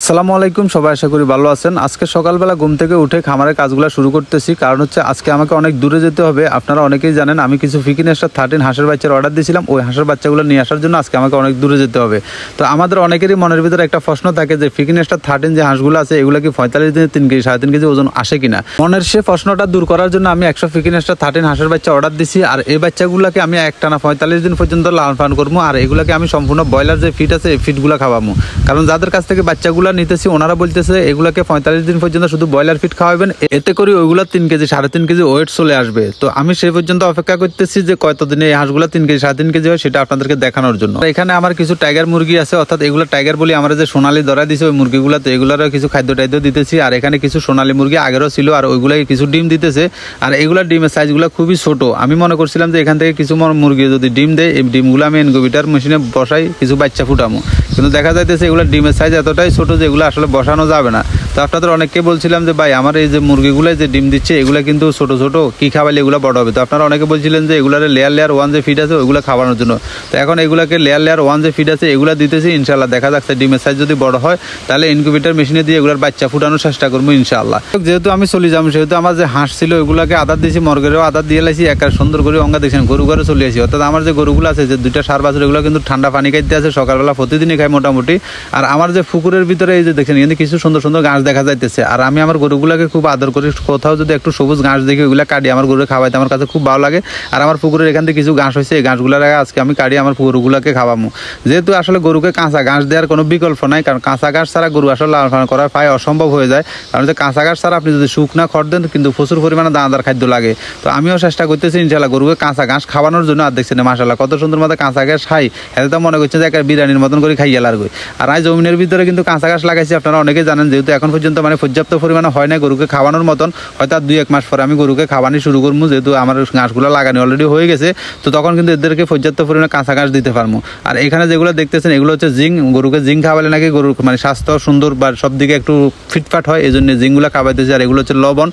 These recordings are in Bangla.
আসসালামু আলাইকুম, সবাই আশা করি ভালো আছেন। আজকে সকালবেলা ঘুম থেকে উঠে খামারের কাজগুলো শুরু করতেছি, কারণ হচ্ছে আজকে আমাকে অনেক দূরে যেতে হবে। আপনারা অনেকেই জানেন আমি কিছু ফিকিনেস্টার 13 হাঁসের বাচ্চার অর্ডার দিয়েছিলাম, ওই হাঁসের বাচ্চাগুলো নিয়ে আসার জন্য আজকে আমাকে অনেক দূরে যেতে হবে। তো আমাদের অনেকেরই মনের ভিতরে একটা প্রশ্ন থাকে যে ফিকিনেস্টার 13 যে হাঁসগুলো আছে এগুলো কি 45 দিনে 3 কেজি 3.5 কেজি ওজন আসে কিনা। মনের সে প্রশ্নটা দূর করার জন্য আমি 100 ফিকিনেস্টার 13 হাঁসের বাচ্চা অর্ডার দিছি, আর এই বাচ্চাগুলোকে আমি একটানা 45 দিন পর্যন্ত লালন পালন করবো, আর এগুলোকে আমি সম্পূর্ণ ব্রয়লার যে ফিট আছে এই ফিটগুলো খাওয়াবো। কারণ যাদের কাছ থেকে বাচ্চাগুলো নিতেছি ওনারা বলতেছে এগুলোকে 45 দিন পর্যন্ত শুধু ব্রয়লার ফিট খাওয়াবেন, এতে করে ওইগুলো 3 কেজি 3.5 কেজি ওয়েট চলে আসবে। তো আমি সেই পর্যন্ত অপেক্ষা করতেছি যে কতদিনে এই হাঁসগুলো 3 কেজি 3.5 কেজি হয় সেটা আপনাদেরকে দেখানোর জন্য। এখানে আমার কিছু টাইগার মুরগি আছে, অর্থাৎ এগুলো টাইগার বলি আমরা যে সোনালি ধরা দিছে ওই মুরগিগুলো, তো এগুলোর কিছু খাদ্য টাইদ্য দিতেছি। আর এখানে কিছু সোনালি মুরগি আগেরও ছিল, আর ওইগুলাই কিছু ডিম দিতেছে। আর এগুলোর ডিমের সাইজগুলো খুবই ছোট। আমি মনে করছিলাম যে এখান থেকে কিছু মুরগি যদি ডিম দেয় এই ডিমগুলো আমি ইনকিউবেটর মেশিনে বসাই কিছু বাচ্চা ফুটামো, কিন্তু দেখা যাইতেছে এগুলো ডিমের সাইজ এতটাই ছোট যে এগুলো আসলে বসানো যাবে না। তো আপনাদের অনেককে বলছিলাম যে ভাই আমার এই যে মুরগিগুলো যে ডিম দিচ্ছে এগুলো কিন্তু ছোট ছোট, কি খাওয়ালে এগুলো বড় হবে। তো আপনারা অনেকে বলছিলেন যে এগুলোর লেয়ার 1 যে ফিড আছে ওইগুলো খাওয়ানোর জন্য। তো এখন এগুলোকে লেয়ার 1 যে ফিড আছে এগুলো দিতেছি, ইনশাল্লাহ দেখা যাচ্ছে ডিমের সাইজ যদি বড় হয় তাহলে ইনকিউবেটর মেশিনে দিয়ে এগুলোর বাচ্চা ফুটানোর চেষ্টা করবো ইনশাল্লাহ। যেহেতু আমি চলে যাবো সেহেতু আমার যে হাঁস ছিল ওইগুলোকে আদার দিয়েছি, মর্গেরও আদার দিয়ে লাইছি, একা সুন্দর করে অঙ্গা দেখছেন গরু ঘরে চলে আসি। অর্থাৎ আমার যে গরুগুলো আছে যে 2টা সার বাছুর এগুলো কিন্তু ঠান্ডা পানি খাইতে আছে, সকালবেলা প্রতিদিনই খাই মোটামুটি। আর আমার যে পুকুরের ভিতরে এই যে দেখছেন কিন্তু কিছু সুন্দর সুন্দর ঘাস দেখা যাইতেছে, আর আমি আমার গরুগুলোকে খুব আদর করি। কোথাও যদি একটু সবুজ ঘাস দেখি ওইগুলো কাটি আমার গরুকে খাওয়াইতে আমার কাছে খুব ভালো লাগে। আর আমার পুকুরের এখান থেকে কিছু ঘাস হয়েছে, এই ঘাসগুলোর আজকে আমি কাটি আমার গরুগুলোকে খাওয়াবো। যেহেতু আসলে গরুকে কাঁচা ঘাস দেওয়ার কোনো বিকল্প নাই, কারণ কাঁচা ঘাস ছাড়া গরু আসলে লালন পালন করা প্রায় অসম্ভব হয়ে যায়। কারণ যে কাঁচা ঘাস ছাড়া আপনি যদি শুকনা খড় দেন কিন্তু প্রচুর পরিমাণে দানাদার খাদ্য লাগে। তো আমিও চেষ্টা করতেছি ইনশাল্লাহ গরুকে কাঁচা ঘাস খাওয়ানোর জন্য। আর দেখছেন মাশাআল্লাহ কত সুন্দর মতো কাঁচা ঘাস খাই, এতে তো মনে করছে যে একটা বিরিয়ানির মতন করে খাইয়া লাগবে। আর আমি জমিনের ভিতরে কিন্তু কাঁচা ঘাস লাগাইছি, আপনারা অনেকেই জানেন। যেহেতু এখন পর্যন্ত মানে পর্যাপ্ত পরিমাণে হয় না গরুকে খাওয়ানোর মতন, হয়তো আর 2-1 মাস পরে আমি গরুকে খাওয়ানি শুরু করবো। যেহেতু আমার ঘাসগুলো লাগানো অলরেডি হয়ে গেছে, তো তখন কিন্তু এদেরকে পর্যাপ্ত পরিমাণে কাঁচা ঘাস দিতে পারবো। আর এখানে যেগুলো দেখতেছেন এগুলো হচ্ছে জিঙ্ক। গরুকে জিঙ্ক খাওয়ালে নাকি গরুর মানে স্বাস্থ্য সুন্দর বা সব দিকে একটু ফিটফাট হয়, এই জন্য জিঙ্কগুলো খাওয়াইতেছে। আর এগুলো হচ্ছে লবণ।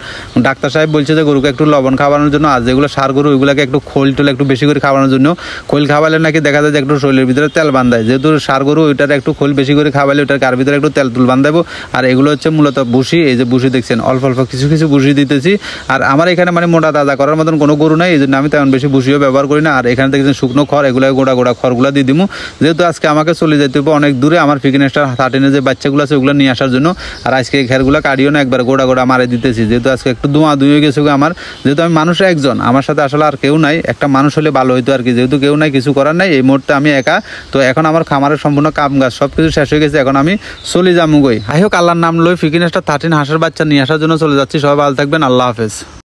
ডাক্তার সাহেব বলছে যে গরুকে একটু লবণ খাওয়ানোর জন্য। আর যেগুলো সার গরু ওইগুলোকে একটু খোল টোল একটু বেশি করে খাওয়ানোর জন্য। খোল খাওয়ালে নাকি দেখা যায় যে একটু শরীরের ভিতরে তেল বান্ধায়। যেহেতু সার গরু ওইটার একটু খোল বেশি করে খাওয়ালে ওইটার কার ভিতরে একটু তেল তুল বান্ধাবো। আর এগুলো হচ্ছে মূলত ভুসি, এই যে ভুসি দেখছেন অল্প অল্প কিছু কিছু ভুসি দিতেছি। আর আমার এখানে মানে মোটা তাজা করার মতন কোনো গরু নাই, এই জন্য আমি তেমন বেশি ভুসিও ব্যবহার করি না। আর এখানে দেখছেন শুকনো খড়, এগুলো গোড়া গোড়া খড়গুলো দিয়ে দিব। যেহেতু আজকে আমাকে চলে যেতে হবে অনেক দূরে আমার ফিকিনেস্টার 13 যে বাচ্চাগুলো আছে ওগুলো নিয়ে আসার জন্য। আর আজকে এই খেরগুলো কাটিও না, একবার গোড়া গোড়া মারে দিতেছি। যেহেতু আজকে একটু ধোঁয়া হয়ে গেছে আমার, যেহেতু আমি মানুষ একজন, আমার সাথে আসলে আর কেউ নাই। একটা মানুষ হলে ভালো হইতো আর কি, যেহেতু কেউ নাই কিছু করার নাই, এই মুহূর্তে আমি একা। তো এখন আমার খামারের সম্পূর্ণ কাম গাছ সব কিছু শেষ হয়ে গেছে, এখন আমি চলে যাবো গই। যাই হোক আল্লাহর নাম লই ফিকিনেস্টার 13 হাঁসের বাচ্চা নিয়ে আসার জন্য চলে যাচ্ছি। সবাই ভালো থাকবেন, আল্লাহ হাফেজ।